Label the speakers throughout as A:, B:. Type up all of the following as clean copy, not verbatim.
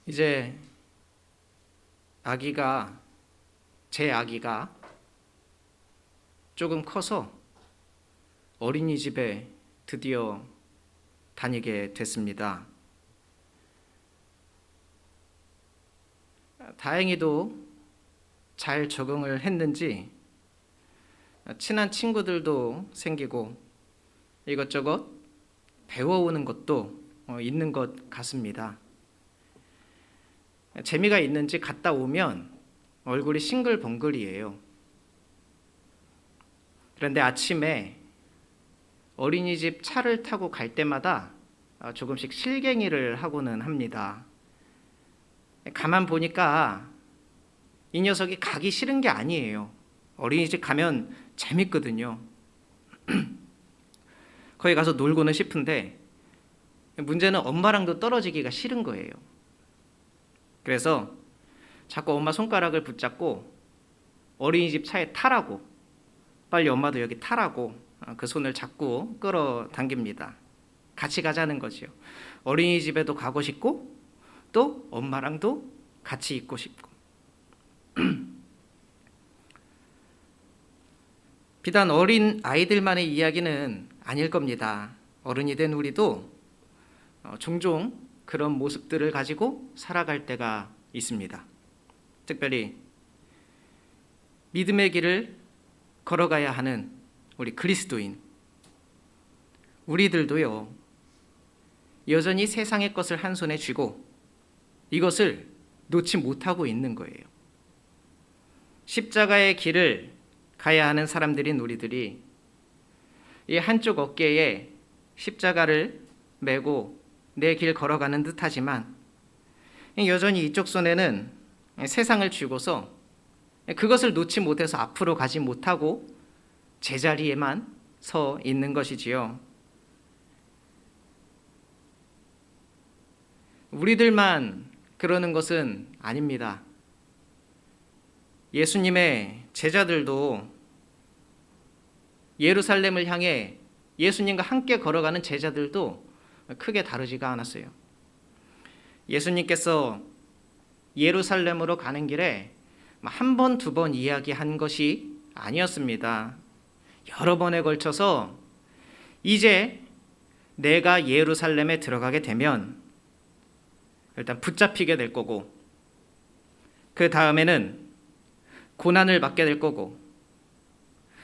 A: 이제 제 아기가 조금 커서 어린이집에 드디어 다니게 됐습니다. 다행히도 잘 적응을 했는지 친한 친구들도 생기고 이것저것 배워오는 것도 있는 것 같습니다. 재미가 있는지 갔다 오면 얼굴이 싱글벙글이에요. 그런데 아침에 어린이집 차를 타고 갈 때마다 조금씩 실갱이를 하고는 합니다. 가만 보니까 이 녀석이 가기 싫은 게 아니에요. 어린이집 가면 재밌거든요. 거기 가서 놀고는 싶은데 문제는 엄마랑도 떨어지기가 싫은 거예요. 그래서 자꾸 엄마 손가락을 붙잡고 어린이집 차에 타라고, 빨리 엄마도 여기 타라고 그 손을 자꾸 끌어당깁니다. 같이 가자는 거죠. 어린이집에도 가고 싶고 또 엄마랑도 같이 있고 싶고. 비단 어린 아이들만의 이야기는 아닐 겁니다. 어른이 된 우리도 종종 그런 모습들을 가지고 살아갈 때가 있습니다. 특별히 믿음의 길을 걸어가야 하는 우리 그리스도인, 우리들도요, 여전히 세상의 것을 한 손에 쥐고 이것을 놓지 못하고 있는 거예요. 십자가의 길을 가야 하는 사람들인 우리들이 이 한쪽 어깨에 십자가를 메고 내 길 걸어가는 듯하지만 여전히 이쪽 손에는 세상을 쥐고서 그것을 놓지 못해서 앞으로 가지 못하고 제자리에만 서 있는 것이지요. 우리들만 그러는 것은 아닙니다. 예수님의 제자들도 예루살렘을 향해 예수님과 함께 걸어가는 제자들도 크게 다르지가 않았어요. 예수님께서 예루살렘으로 가는 길에 한 번, 두 번 이야기한 것이 아니었습니다. 여러 번에 걸쳐서 이제 내가 예루살렘에 들어가게 되면 일단 붙잡히게 될 거고, 그 다음에는 고난을 받게 될 거고,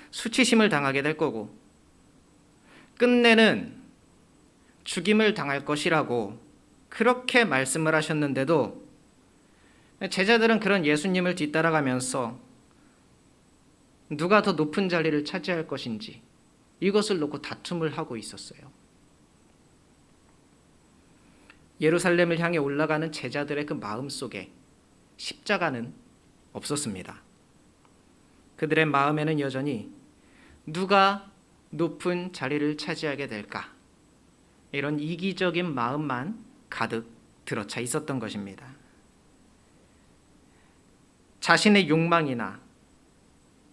A: 수치심을 당하게 될 거고, 끝내는 죽임을 당할 것이라고 그렇게 말씀을 하셨는데도 제자들은 그런 예수님을 뒤따라가면서 누가 더 높은 자리를 차지할 것인지 이것을 놓고 다툼을 하고 있었어요. 예루살렘을 향해 올라가는 제자들의 그 마음 속에 십자가는 없었습니다. 그들의 마음에는 여전히 누가 높은 자리를 차지하게 될까, 이런 이기적인 마음만 가득 들어차 있었던 것입니다. 자신의 욕망이나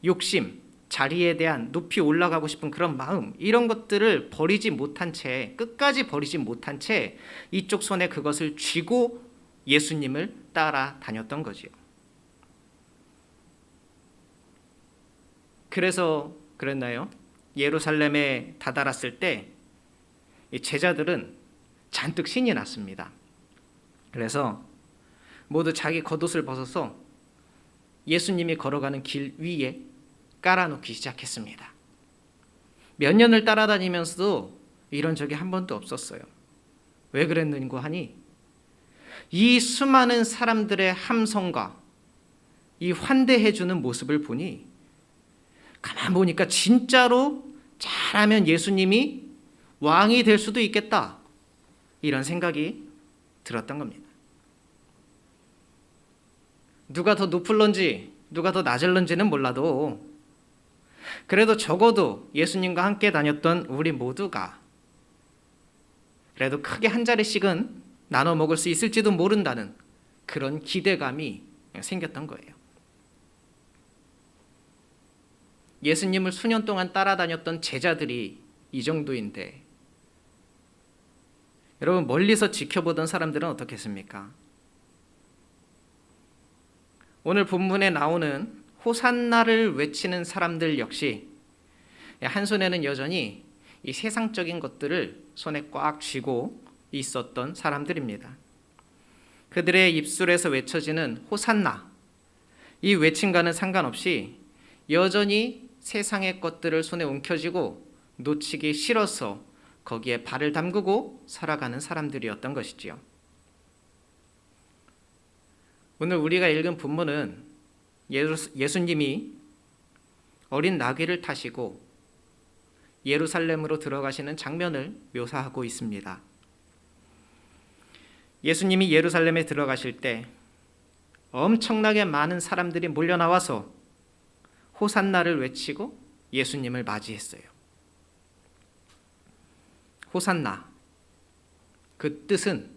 A: 욕심, 자리에 대한 높이 올라가고 싶은 그런 마음, 이런 것들을 버리지 못한 채, 끝까지 버리지 못한 채 이쪽 손에 그것을 쥐고 예수님을 따라다녔던 거지요. 그래서 그랬나요? 예루살렘에 다다랐을 때 제자들은 잔뜩 신이 났습니다. 그래서 모두 자기 겉옷을 벗어서 예수님이 걸어가는 길 위에 깔아놓기 시작했습니다. 몇 년을 따라다니면서도 이런 적이 한 번도 없었어요. 왜 그랬는고 하니 이 수많은 사람들의 함성과 이 환대해주는 모습을 보니 가만 보니까 진짜로 잘하면 예수님이 왕이 될 수도 있겠다, 이런 생각이 들었던 겁니다. 누가 더 높을런지 누가 더 낮을런지는 몰라도 그래도 적어도 예수님과 함께 다녔던 우리 모두가 그래도 크게 한 자리씩은 나눠 먹을 수 있을지도 모른다는 그런 기대감이 생겼던 거예요. 예수님을 수년 동안 따라다녔던 제자들이 이 정도인데 여러분, 멀리서 지켜보던 사람들은 어떻겠습니까? 오늘 본문에 나오는 호산나를 외치는 사람들 역시 한 손에는 여전히 이 세상적인 것들을 손에 꽉 쥐고 있었던 사람들입니다. 그들의 입술에서 외쳐지는 호산나, 이 외침과는 상관없이 여전히 세상의 것들을 손에 움켜쥐고 놓치기 싫어서 거기에 발을 담그고 살아가는 사람들이었던 것이지요. 오늘 우리가 읽은 본문은 예수님이 어린 나귀를 타시고 예루살렘으로 들어가시는 장면을 묘사하고 있습니다. 예수님이 예루살렘에 들어가실 때 엄청나게 많은 사람들이 몰려 나와서 호산나를 외치고 예수님을 맞이했어요. 호산나, 그 뜻은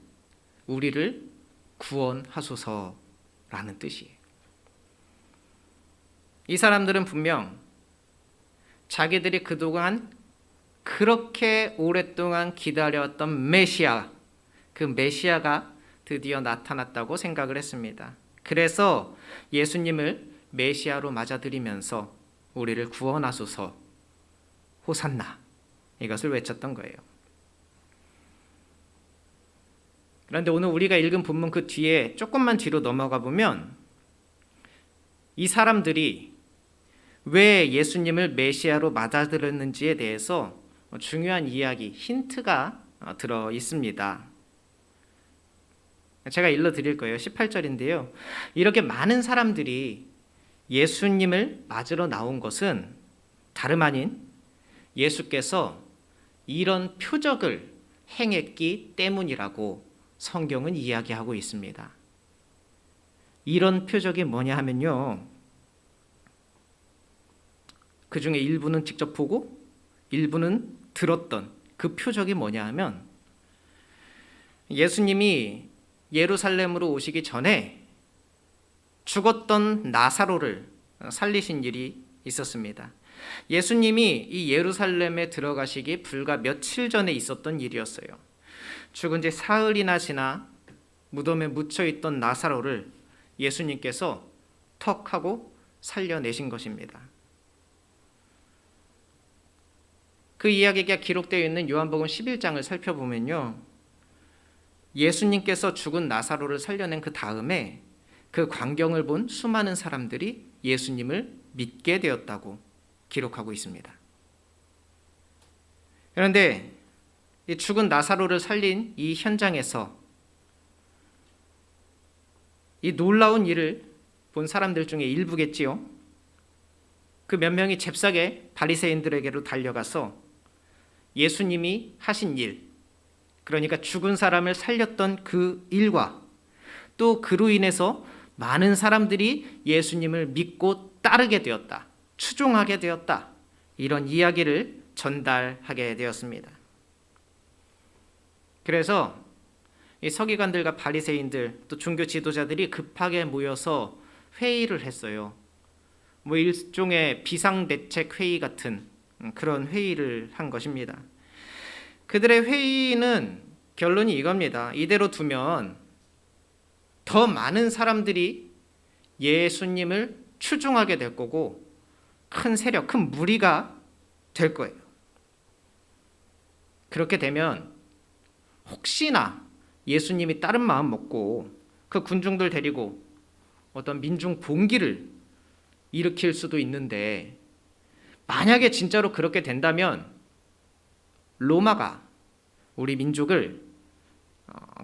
A: 우리를 구원하소서라는 뜻이에요. 이 사람들은 분명 자기들이 그동안 그렇게 오랫동안 기다려왔던 메시아, 그 메시아가 드디어 나타났다고 생각을 했습니다. 그래서 예수님을 메시아로 맞아들이면서 우리를 구원하소서, 호산나, 이것을 외쳤던 거예요. 그런데 오늘 우리가 읽은 본문 그 뒤에 조금만 뒤로 넘어가 보면 이 사람들이 왜 예수님을 메시아로 맞아들였는지에 대해서 중요한 이야기, 힌트가 들어 있습니다. 제가 읽어드릴 거예요. 18절인데요. 이렇게 많은 사람들이 예수님을 맞으러 나온 것은 다름 아닌 예수께서 이런 표적을 행했기 때문이라고 성경은 이야기하고 있습니다. 이런 표적이 뭐냐 하면요, 그 중에 일부는 직접 보고 일부는 들었던 그 표적이 뭐냐 하면 예수님이 예루살렘으로 오시기 전에 죽었던 나사로를 살리신 일이 있었습니다. 예수님이 이 예루살렘에 들어가시기 불과 며칠 전에 있었던 일이었어요. 죽은 지 사흘이나 지나 무덤에 묻혀있던 나사로를 예수님께서 턱 하고 살려내신 것입니다. 그 이야기가 기록되어 있는 요한복음 11장을 살펴보면요, 예수님께서 죽은 나사로를 살려낸 그 다음에 그 광경을 본 수많은 사람들이 예수님을 믿게 되었다고 기록하고 있습니다. 그런데 이 죽은 나사로를 살린 이 현장에서 이 놀라운 일을 본 사람들 중에 일부겠지요. 그 몇 명이 잽싸게 바리새인들에게로 달려가서 예수님이 하신 일, 그러니까 죽은 사람을 살렸던 그 일과 또 그로 인해서 많은 사람들이 예수님을 믿고 따르게 되었다, 추종하게 되었다, 이런 이야기를 전달하게 되었습니다. 그래서 이 서기관들과 바리새인들 또 종교 지도자들이 급하게 모여서 회의를 했어요. 뭐 일종의 비상대책 회의 같은 그런 회의를 한 것입니다. 그들의 회의는 결론이 이겁니다. 이대로 두면 더 많은 사람들이 예수님을 추종하게 될 거고 큰 세력, 큰 무리가 될 거예요. 그렇게 되면 혹시나 예수님이 다른 마음 먹고 그 군중들 데리고 어떤 민중 봉기를 일으킬 수도 있는데, 만약에 진짜로 그렇게 된다면 로마가 우리 민족을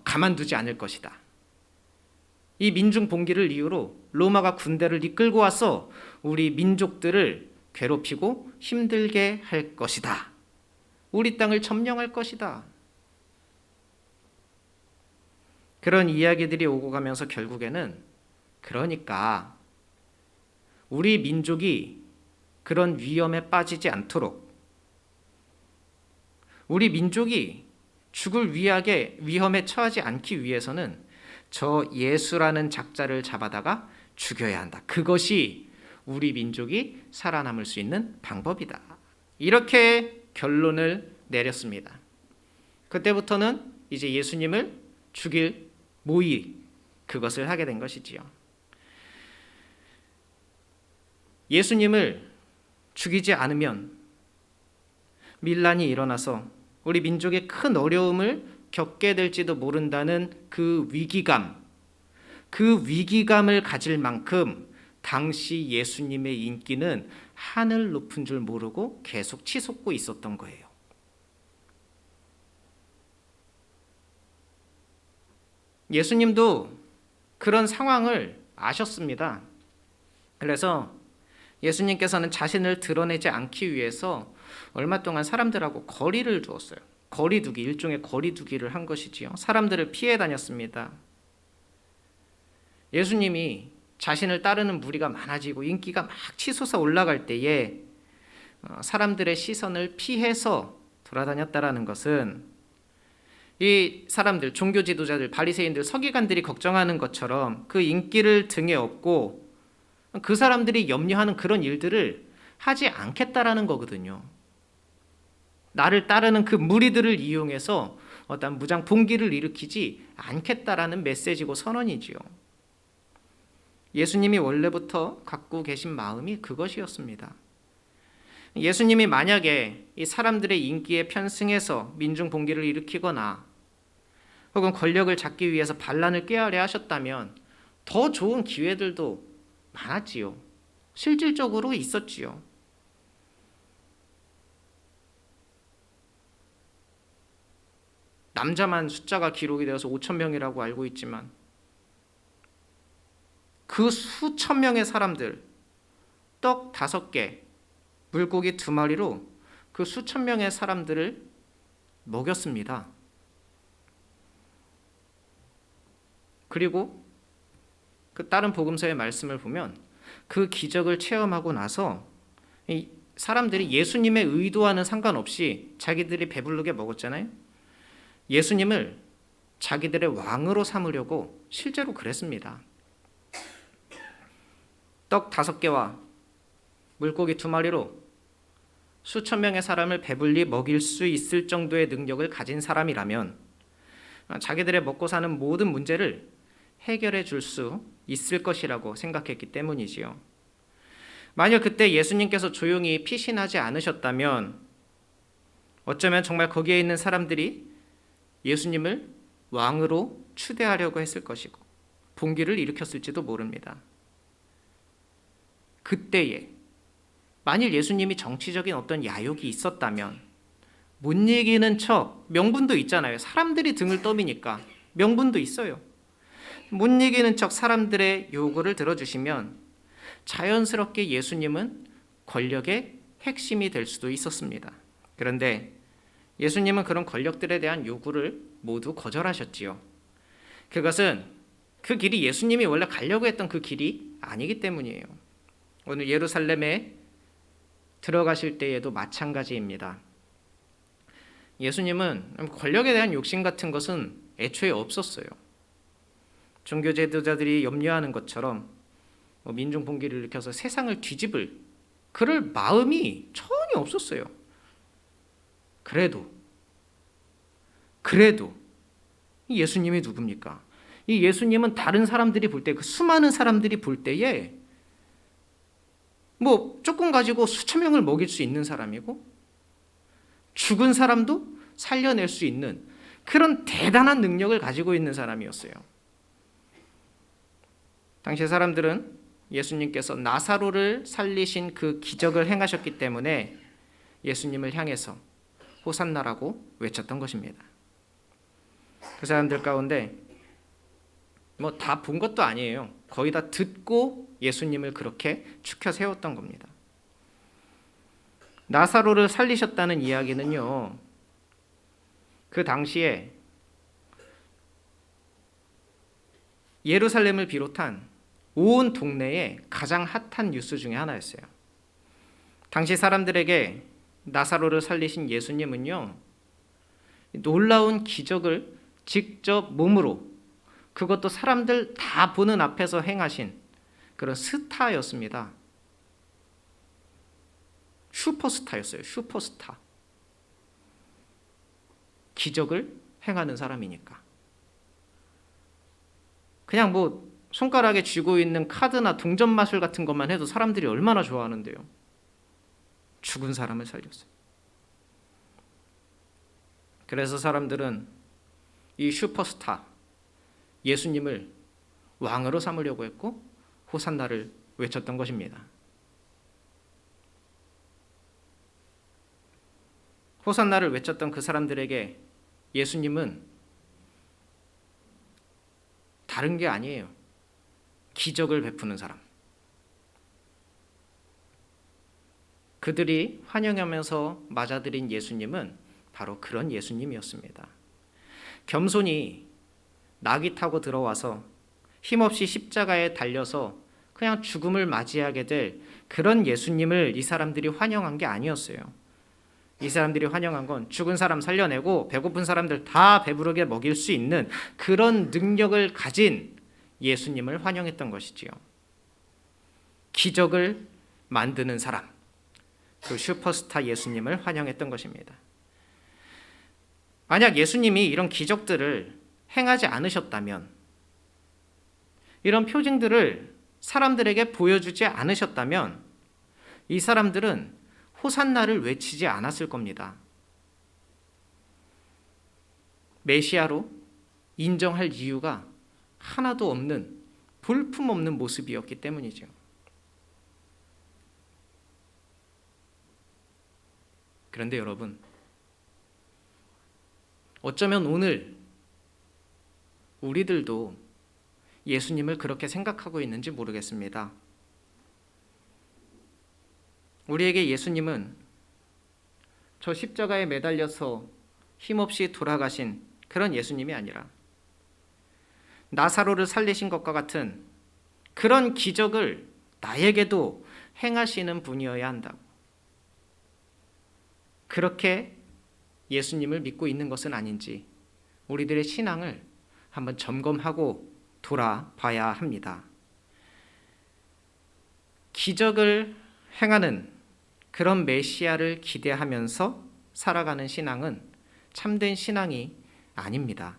A: 가만두지 않을 것이다. 이 민중 봉기를 이유로 로마가 군대를 이끌고 와서 우리 민족들을 괴롭히고 힘들게 할 것이다. 우리 땅을 점령할 것이다. 그런 이야기들이 오고 가면서 결국에는 그러니까 우리 민족이 그런 위험에 빠지지 않도록, 우리 민족이 죽을 위험에 처하지 않기 위해서는 저 예수라는 작자를 잡아다가 죽여야 한다. 그것이 우리 민족이 살아남을 수 있는 방법이다. 이렇게 결론을 내렸습니다. 그때부터는 이제 예수님을 죽일 모의, 그것을 하게 된 것이지요. 예수님을 죽이지 않으면 밀란이 일어나서 우리 민족의 큰 어려움을 겪게 될지도 모른다는 그 위기감을 가질 만큼 당시 예수님의 인기는 하늘 높은 줄 모르고 계속 치솟고 있었던 거예요. 예수님도 그런 상황을 아셨습니다. 그래서 예수님께서는 자신을 드러내지 않기 위해서 얼마 동안 사람들하고 거리를 두었어요. 거리두기, 일종의 거리두기를 한 것이지요. 사람들을 피해 다녔습니다. 예수님이 자신을 따르는 무리가 많아지고 인기가 막 치솟아 올라갈 때에 사람들의 시선을 피해서 돌아다녔다라는 것은 이 사람들, 종교 지도자들, 바리새인들, 서기관들이 걱정하는 것처럼 그 인기를 등에 업고 그 사람들이 염려하는 그런 일들을 하지 않겠다라는 거거든요. 나를 따르는 그 무리들을 이용해서 어떤 무장 봉기를 일으키지 않겠다라는 메시지고 선언이지요. 예수님이 원래부터 갖고 계신 마음이 그것이었습니다. 예수님이 만약에 이 사람들의 인기에 편승해서 민중 봉기를 일으키거나 혹은 권력을 잡기 위해서 반란을 꾀하려 하셨다면 더 좋은 기회들도 많았지요. 실질적으로 있었지요. 남자만 숫자가 기록이 되어서 5천 명이라고 알고 있지만 그 수천 명의 사람들, 떡 5개, 물고기 2마리로 그 수천 명의 사람들을 먹였습니다. 그리고 그 다른 복음서의 말씀을 보면 그 기적을 체험하고 나서 이 사람들이 예수님의 의도와는 상관없이 자기들이 배부르게 먹었잖아요. 예수님을 자기들의 왕으로 삼으려고 실제로 그랬습니다. 떡 5개와 물고기 2마리로 수천 명의 사람을 배불리 먹일 수 있을 정도의 능력을 가진 사람이라면 자기들의 먹고 사는 모든 문제를 해결해 줄 수 있을 것이라고 생각했기 때문이지요. 만약 그때 예수님께서 조용히 피신하지 않으셨다면 어쩌면 정말 거기에 있는 사람들이 예수님을 왕으로 추대하려고 했을 것이고 봉기를 일으켰을지도 모릅니다. 그때에 만일 예수님이 정치적인 어떤 야욕이 있었다면 못 이기는 척, 명분도 있잖아요. 사람들이 등을 떠미니까 명분도 있어요. 못 이기는 척 사람들의 요구를 들어주시면 자연스럽게 예수님은 권력의 핵심이 될 수도 있었습니다. 그런데 예수님은 그런 권력들에 대한 요구를 모두 거절하셨지요. 그것은 그 길이 예수님이 원래 가려고 했던 그 길이 아니기 때문이에요. 오늘 예루살렘에 들어가실 때에도 마찬가지입니다. 예수님은 권력에 대한 욕심 같은 것은 애초에 없었어요. 종교 지도자들이 염려하는 것처럼 민중 봉기를 일으켜서 세상을 뒤집을 그럴 마음이 전혀 없었어요. 그래도 예수님이 누굽니까? 이 예수님은 다른 사람들이 볼 때, 그 수많은 사람들이 볼 때에 조금 가지고 수천 명을 먹일 수 있는 사람이고 죽은 사람도 살려낼 수 있는 그런 대단한 능력을 가지고 있는 사람이었어요. 당시 사람들은 예수님께서 나사로를 살리신 그 기적을 행하셨기 때문에 예수님을 향해서 호산나라고 외쳤던 것입니다. 그 사람들 가운데 다 본 것도 아니에요. 거의 다 듣고 예수님을 그렇게 추켜 세웠던 겁니다. 나사로를 살리셨다는 이야기는요, 그 당시에 예루살렘을 비롯한 온 동네에 가장 핫한 뉴스 중에 하나였어요. 당시 사람들에게 나사로를 살리신 예수님은요, 놀라운 기적을 직접 몸으로, 그것도 사람들 다 보는 앞에서 행하신 그런 스타였습니다. 슈퍼스타였어요. 슈퍼스타. 기적을 행하는 사람이니까. 그냥 손가락에 쥐고 있는 카드나 동전 마술 같은 것만 해도 사람들이 얼마나 좋아하는데요. 죽은 사람을 살렸어요. 그래서 사람들은 이 슈퍼스타 예수님을 왕으로 삼으려고 했고 호산나를 외쳤던 것입니다. 호산나를 외쳤던 그 사람들에게 예수님은 다른 게 아니에요. 기적을 베푸는 사람. 그들이 환영하면서 맞아들인 예수님은 바로 그런 예수님이었습니다. 겸손히 나귀 타고 들어와서 힘없이 십자가에 달려서 그냥 죽음을 맞이하게 될 그런 예수님을 이 사람들이 환영한 게 아니었어요. 이 사람들이 환영한 건 죽은 사람 살려내고 배고픈 사람들 다 배부르게 먹일 수 있는 그런 능력을 가진 예수님을 환영했던 것이지요. 기적을 만드는 사람, 그 슈퍼스타 예수님을 환영했던 것입니다. 만약 예수님이 이런 기적들을 행하지 않으셨다면, 이런 표징들을 사람들에게 보여주지 않으셨다면 이 사람들은 호산나를 외치지 않았을 겁니다. 메시아로 인정할 이유가 하나도 없는 볼품없는 모습이었기 때문이죠. 그런데 여러분, 어쩌면 오늘 우리들도 예수님을 그렇게 생각하고 있는지 모르겠습니다. 우리에게 예수님은 저 십자가에 매달려서 힘없이 돌아가신 그런 예수님이 아니라 나사로를 살리신 것과 같은 그런 기적을 나에게도 행하시는 분이어야 한다고. 그렇게 예수님을 믿고 있는 것은 아닌지 우리들의 신앙을 한번 점검하고 돌아봐야 합니다. 기적을 행하는 그런 메시아를 기대하면서 살아가는 신앙은 참된 신앙이 아닙니다.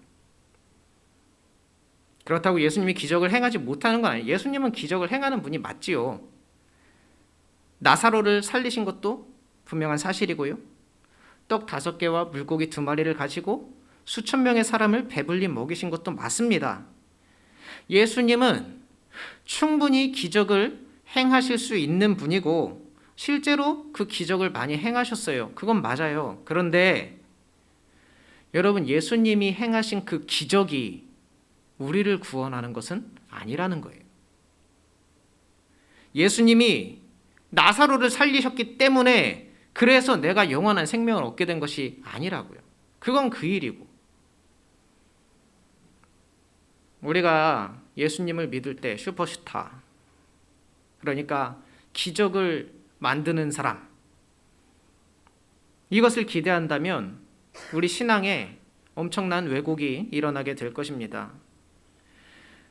A: 그렇다고 예수님이 기적을 행하지 못하는 건 아니에요. 예수님은 기적을 행하는 분이 맞지요. 나사로를 살리신 것도 분명한 사실이고요. 떡 5개와 물고기 2마리를 가지고 수천 명의 사람을 배불리 먹이신 것도 맞습니다. 예수님은 충분히 기적을 행하실 수 있는 분이고 실제로 그 기적을 많이 행하셨어요. 그건 맞아요. 그런데 여러분, 예수님이 행하신 그 기적이 우리를 구원하는 것은 아니라는 거예요. 예수님이 나사로를 살리셨기 때문에 그래서 내가 영원한 생명을 얻게 된 것이 아니라고요. 그건 그 일이고, 우리가 예수님을 믿을 때 슈퍼스타, 그러니까 기적을 만드는 사람, 이것을 기대한다면 우리 신앙에 엄청난 왜곡이 일어나게 될 것입니다.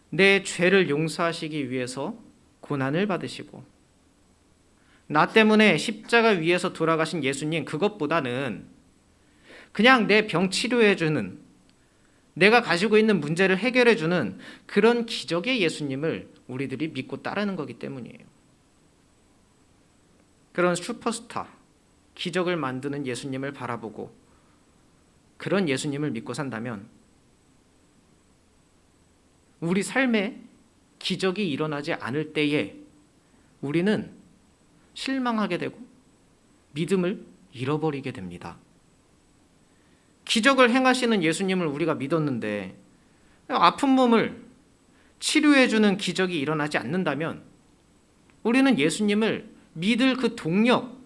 A: 내 죄를 용서하시기 위해서 고난을 받으시고 나 때문에 십자가 위에서 돌아가신 예수님, 그것보다는 그냥 내 병 치료해주는, 내가 가지고 있는 문제를 해결해주는 그런 기적의 예수님을 우리들이 믿고 따르는 거기 때문이에요. 그런 슈퍼스타, 기적을 만드는 예수님을 바라보고 그런 예수님을 믿고 산다면 우리 삶에 기적이 일어나지 않을 때에 우리는 실망하게 되고 믿음을 잃어버리게 됩니다. 기적을 행하시는 예수님을 우리가 믿었는데 아픈 몸을 치료해주는 기적이 일어나지 않는다면 우리는 예수님을 믿을 그 동력,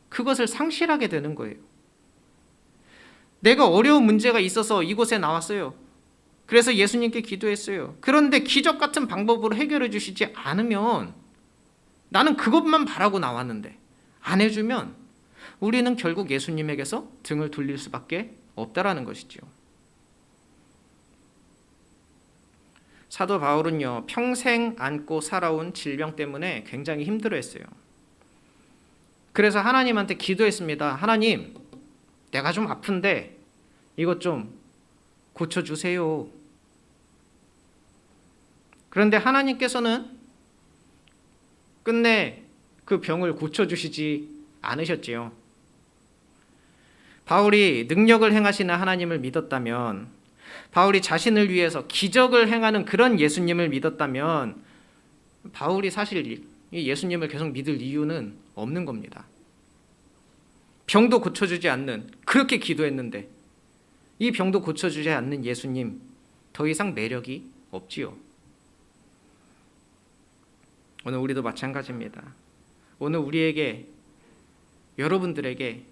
A: 그것을 상실하게 되는 거예요. 내가 어려운 문제가 있어서 이곳에 나왔어요. 그래서 예수님께 기도했어요. 그런데 기적 같은 방법으로 해결해 주시지 않으면, 나는 그것만 바라고 나왔는데 안 해주면 우리는 결국 예수님에게서 등을 돌릴 수밖에 없다라는 것이죠. 사도 바울은요, 평생 안고 살아온 질병 때문에 굉장히 힘들어했어요. 그래서 하나님한테 기도했습니다. 하나님, 내가 좀 아픈데 이것 좀 고쳐주세요. 그런데 하나님께서는 끝내 그 병을 고쳐주시지 않으셨지요. 바울이 능력을 행하시는 하나님을 믿었다면, 바울이 자신을 위해서 기적을 행하는 그런 예수님을 믿었다면, 바울이 사실 이 예수님을 계속 믿을 이유는 없는 겁니다. 병도 고쳐주지 않는, 그렇게 기도했는데 이 병도 고쳐주지 않는 예수님, 더 이상 매력이 없지요. 오늘 우리도 마찬가지입니다. 오늘 우리에게, 여러분들에게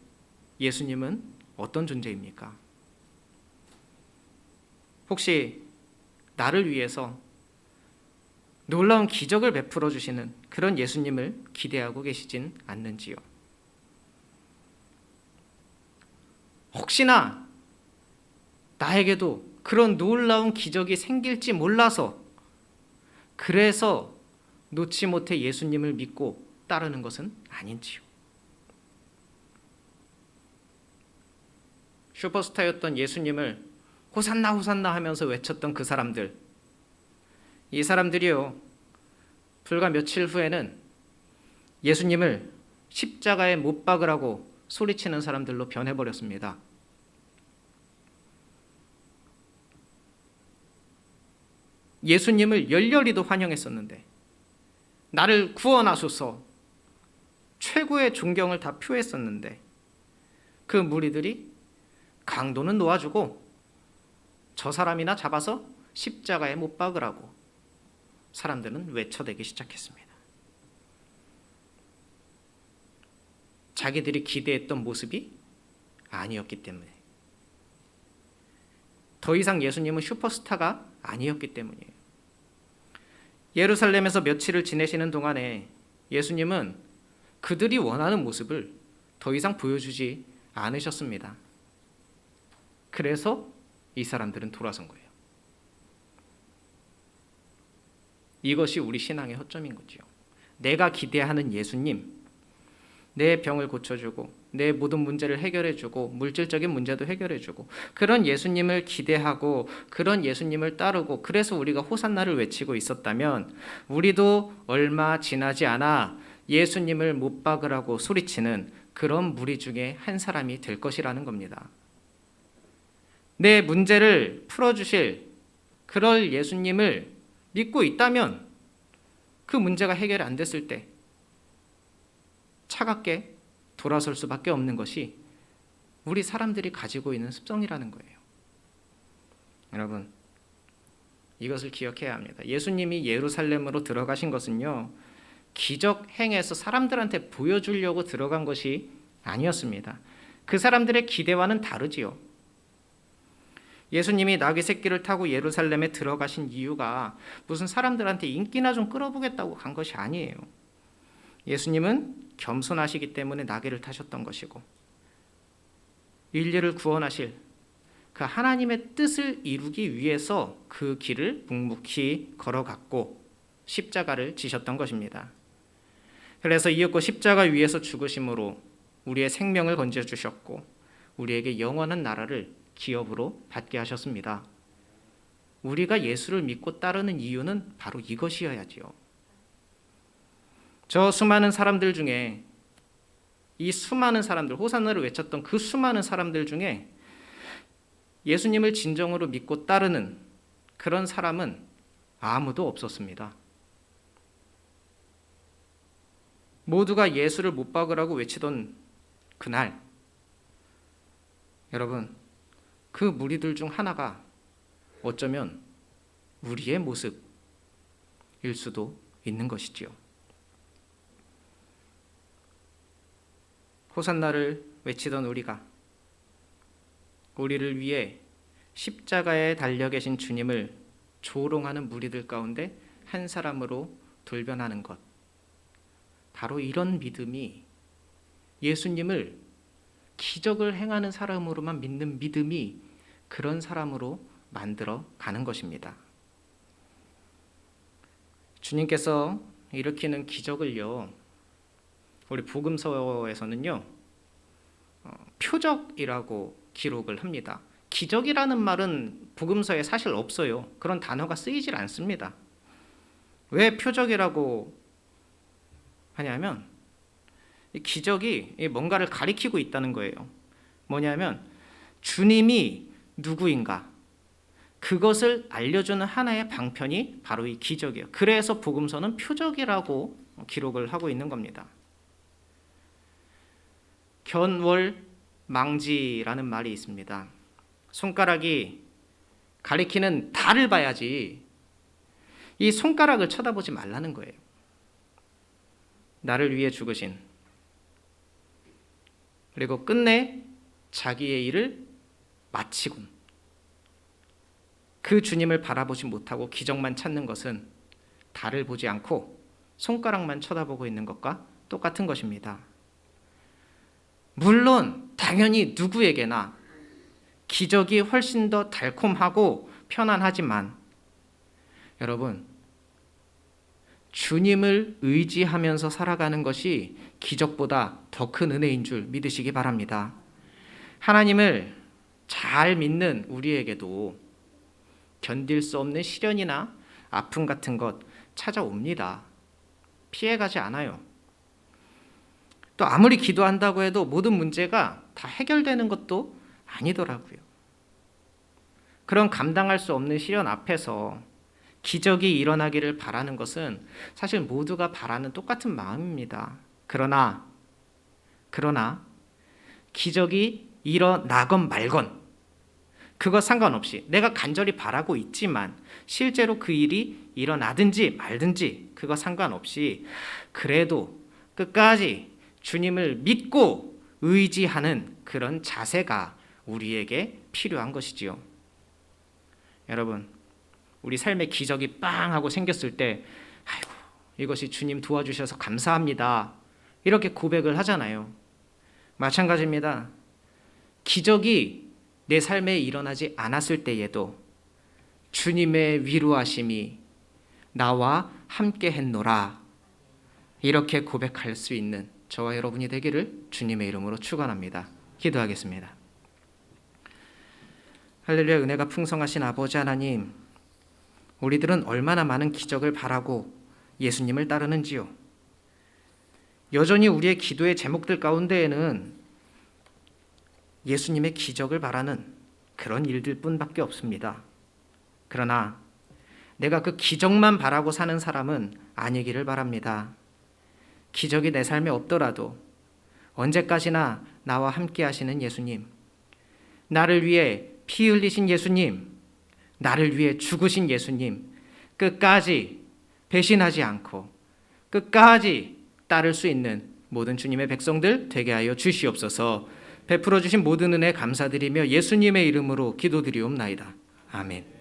A: 예수님은 어떤 존재입니까? 혹시 나를 위해서 놀라운 기적을 베풀어 주시는 그런 예수님을 기대하고 계시진 않는지요? 혹시나 나에게도 그런 놀라운 기적이 생길지 몰라서, 그래서 놓지 못해 예수님을 믿고 따르는 것은 아닌지요? 슈퍼스타였던 예수님을 호산나 호산나 하면서 외쳤던 그 사람들, 이 사람들이요, 불과 며칠 후에는 예수님을 십자가에 못 박으라고 소리치는 사람들로 변해버렸습니다. 예수님을 열렬히도 환영했었는데, 나를 구원하소서 최고의 존경을 다 표했었는데, 그 무리들이 강도는 놓아주고 저 사람이나 잡아서 십자가에 못 박으라고 사람들은 외쳐대기 시작했습니다. 자기들이 기대했던 모습이 아니었기 때문에, 더 이상 예수님은 슈퍼스타가 아니었기 때문이에요. 예루살렘에서 며칠을 지내시는 동안에 예수님은 그들이 원하는 모습을 더 이상 보여주지 않으셨습니다. 그래서 이 사람들은 돌아선 거예요. 이것이 우리 신앙의 허점인 거죠. 내가 기대하는 예수님, 내 병을 고쳐주고 내 모든 문제를 해결해주고 물질적인 문제도 해결해주고, 그런 예수님을 기대하고 그런 예수님을 따르고, 그래서 우리가 호산나를 외치고 있었다면, 우리도 얼마 지나지 않아 예수님을 못 박으라고 소리치는 그런 무리 중에 한 사람이 될 것이라는 겁니다. 내 문제를 풀어주실 그럴 예수님을 믿고 있다면, 그 문제가 해결이 안 됐을 때 차갑게 돌아설 수밖에 없는 것이 우리 사람들이 가지고 있는 습성이라는 거예요. 여러분, 이것을 기억해야 합니다. 예수님이 예루살렘으로 들어가신 것은요, 기적 행해서 사람들한테 보여주려고 들어간 것이 아니었습니다. 그 사람들의 기대와는 다르지요. 예수님이 나귀 새끼를 타고 예루살렘에 들어가신 이유가 무슨 사람들한테 인기나 좀 끌어보겠다고 간 것이 아니에요. 예수님은 겸손하시기 때문에 나귀를 타셨던 것이고, 인류를 구원하실 그 하나님의 뜻을 이루기 위해서 그 길을 묵묵히 걸어갔고 십자가를 지셨던 것입니다. 그래서 이윽고 십자가 위에서 죽으심으로 우리의 생명을 건져주셨고, 우리에게 영원한 나라를 기업으로 받게 하셨습니다. 우리가 예수를 믿고 따르는 이유는 바로 이것이어야지요. 저 수많은 사람들 중에, 이 수많은 사람들, 호산나를 외쳤던 그 수많은 사람들 중에 예수님을 진정으로 믿고 따르는 그런 사람은 아무도 없었습니다. 모두가 예수를 못 박으라고 외치던 그날, 여러분, 그 무리들 중 하나가 어쩌면 우리의 모습일 수도 있는 것이지요. 호산나를 외치던 우리가 우리를 위해 십자가에 달려 계신 주님을 조롱하는 무리들 가운데 한 사람으로 돌변하는 것, 바로 이런 믿음이, 예수님을 기적을 행하는 사람으로만 믿는 믿음이 그런 사람으로 만들어 가는 것입니다. 주님께서 일으키는 기적을요, 우리 복음서에서는요, 표적이라고 기록을 합니다. 기적이라는 말은 복음서에 사실 없어요. 그런 단어가 쓰이질 않습니다. 왜 표적이라고 하냐면 이 기적이 뭔가를 가리키고 있다는 거예요. 뭐냐면 주님이 누구인가 그것을 알려주는 하나의 방편이 바로 이 기적이에요. 그래서 복음서는 표적이라고 기록을 하고 있는 겁니다. 견월망지라는 말이 있습니다. 손가락이 가리키는 달을 봐야지 이 손가락을 쳐다보지 말라는 거예요. 나를 위해 죽으신, 그리고 끝내 자기의 일을 마치군 그 주님을 바라보지 못하고 기적만 찾는 것은 달을 보지 않고 손가락만 쳐다보고 있는 것과 똑같은 것입니다. 물론 당연히 누구에게나 기적이 훨씬 더 달콤하고 편안하지만 여러분, 주님을 의지하면서 살아가는 것이 기적보다 더 큰 은혜인 줄 믿으시기 바랍니다. 하나님을 잘 믿는 우리에게도 견딜 수 없는 시련이나 아픔 같은 것 찾아옵니다. 피해가지 않아요. 또 아무리 기도한다고 해도 모든 문제가 다 해결되는 것도 아니더라고요. 그런 감당할 수 없는 시련 앞에서 기적이 일어나기를 바라는 것은 사실 모두가 바라는 똑같은 마음입니다. 그러나 기적이 일어나건 말건 그것 상관없이 내가 간절히 바라고 있지만 실제로 그 일이 일어나든지 말든지 그것 상관없이 그래도 끝까지 주님을 믿고 의지하는 그런 자세가 우리에게 필요한 것이지요. 여러분, 우리 삶에 기적이 빵 하고 생겼을 때 아이고 이것이 주님 도와주셔서 감사합니다 이렇게 고백을 하잖아요. 마찬가지입니다. 기적이 내 삶에 일어나지 않았을 때에도 주님의 위로하심이 나와 함께 했노라 이렇게 고백할 수 있는 저와 여러분이 되기를 주님의 이름으로 축원합니다. 기도하겠습니다. 할렐루야. 은혜가 풍성하신 아버지 하나님, 우리들은 얼마나 많은 기적을 바라고 예수님을 따르는지요. 여전히 우리의 기도의 제목들 가운데에는 예수님의 기적을 바라는 그런 일들 뿐밖에 없습니다. 그러나 내가 그 기적만 바라고 사는 사람은 아니기를 바랍니다. 기적이 내 삶에 없더라도 언제까지나 나와 함께 하시는 예수님, 나를 위해 피 흘리신 예수님, 나를 위해 죽으신 예수님, 끝까지 배신하지 않고 끝까지 따를 수 있는 모든 주님의 백성들 되게 하여 주시옵소서. 베풀어 주신 모든 은혜 감사드리며 예수님의 이름으로 기도드리옵나이다. 아멘.